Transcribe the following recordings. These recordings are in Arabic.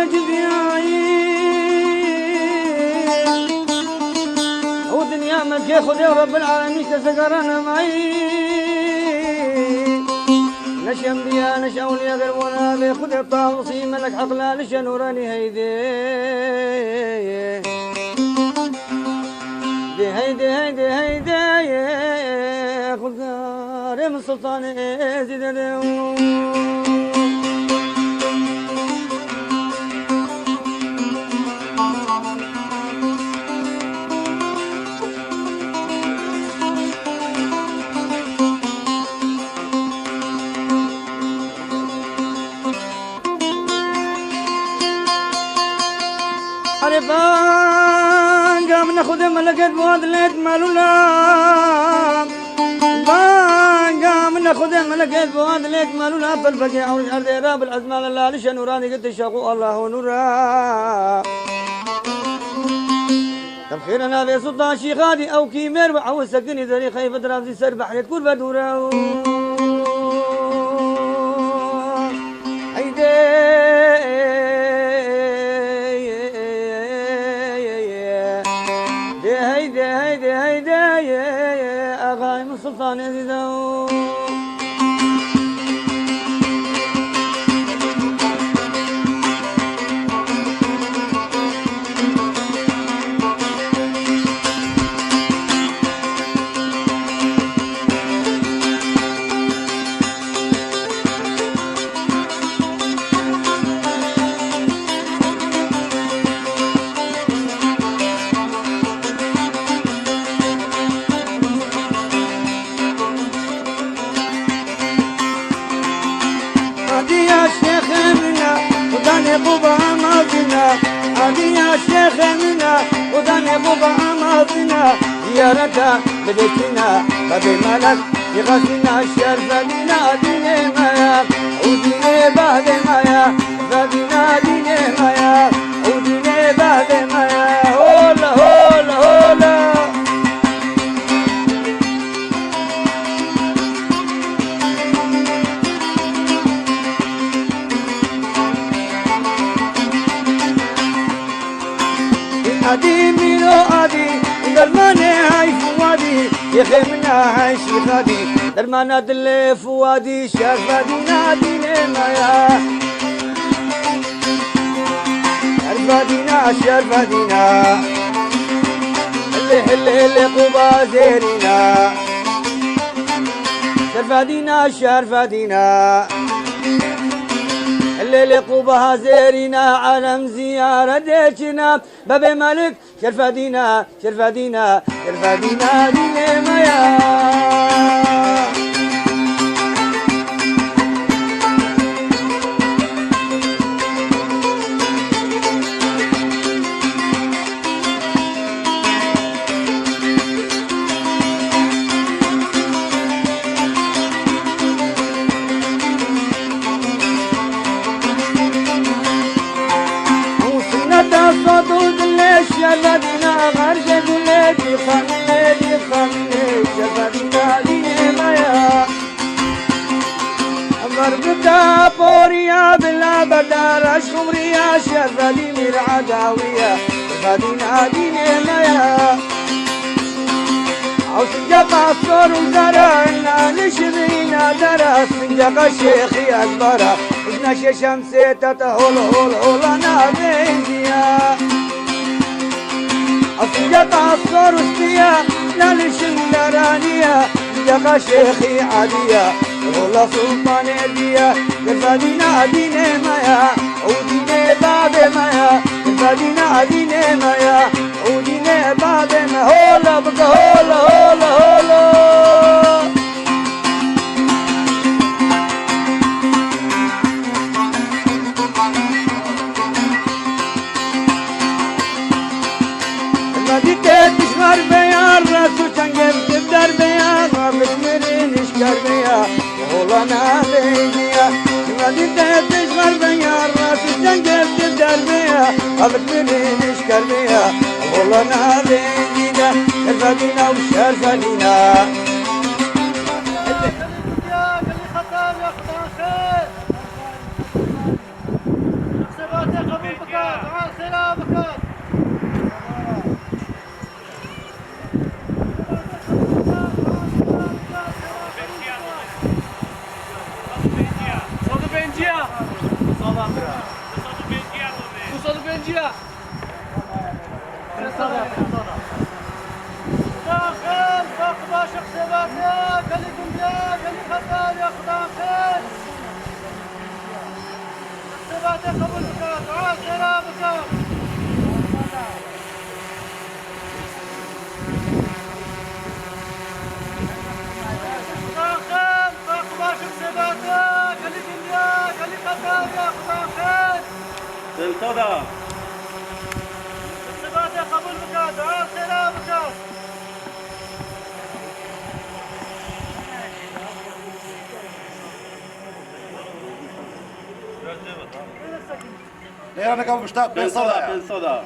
جدياي ودنيا ملكي خذي رب العالمين تسقرنا معي نشم بيا نشأول يا غربونا بيخذ الطاوسي ملك حقلا نشنوراني هيدي هيدي هيدي هيدي خذ من سلطان زيد عرفان قام ناخذ ملكت بوادلت مالولا قام ناخذ ملكت بوادلت مالولا فالبقي عورش أرض راب الأزمان الله لش نوراني قلت شاقو الله نورا تبخيرنا في سلطان شيخادي أو كيمير وعوز سكني ذري خيفة رازي سر بحر تكون بدورة سلطان يزيدو بوبا ماضينا هذه يا شيخ منا وداني بوبا ماضينا زيارتها بديتنا بابي ملك يغسلنا الشرف دينا ديني مايا وديني بعد مايا فدينا ديني مايا وديني بعد مايا هولا هولا هولا أدي ميلو أدي درماني هاي فوادي يخمنا هاي شيخادي درمانا دلي فوادي شرفادي ناديني مايا شرفادينا شرفادينا اللي قوبا زيرينا شرفادينا شرفادينا الليل قوبها زيرنا علم زيارة ديشنا بابي مالك شرفادينا شرفادينا شرفادينا ديني مايا شرفادينا غرجة دولتي خميلي خميلي شرفادينا ديني مايا مربطة بوريا بلا بدار شمريا شرفاديني العداوية شرفادينا ديني مايا وسنجق الصور وزرعنا لشبينا درس سنجق الشيخي أكبر إذن شمسي تتهول هول هولنا بيزيا أصيجت الصور وستيا لالش الدرانية يقى شيخي عالية والله سلطان يديا كفادينا ديني مايا وديني باب مايا كفادينا ديني مايا وديني باب ما هولا بك هولا هولا هولا تشمر بيا الرأس وشنقر تبدر بيا غابت مرين اشكر بيا وغولنا بيديا مدينة تشمر بيا الرأس وشنقر تبدر بيا غابت مرين اشكر بيا وغولنا بيديا الفدينا وشرفدينا اللي خطاب يا خطاب خير يا داخل فاقبة شخصياتها كلي دنيا كلي خطال يا خدام خير شخصياتها قبول بكات عاد سلام بكات داخل فاقبة شخصياتها كلي دنيا كلي خطال يا خدام خير بالتودا شخصياتها قبول بكات عاد سلام بكات ايه انا كم مشتاق بالصودا بالصودا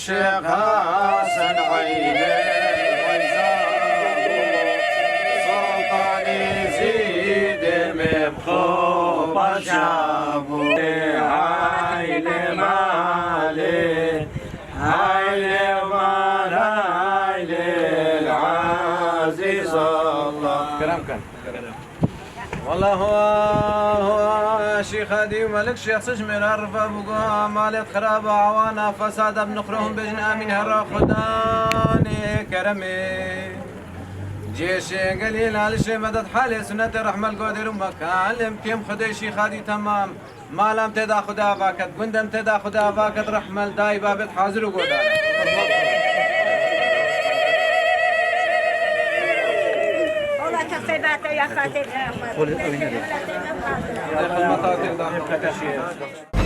الشيخ حسن عيني سلطان يزيد مبخوب شابو عيني مالي عيني مال عيني العزيز الله كلام كان والله هو شيخ هادي وملك شيخ سجمر عرفة بقوها مالت خرابة عوانا فسادة بنخرهم بجن آمين هرا خداني كرمي جيش قليل على شي مدد حالي سنة رحمة القدر ومكالم كيم خدي شيخ هادي تمام ما لم تدا خدا باكت قندم تدا خدا باكت رحمة الداي بابت حاضر وقودانا يا خاطر داخل مطاطي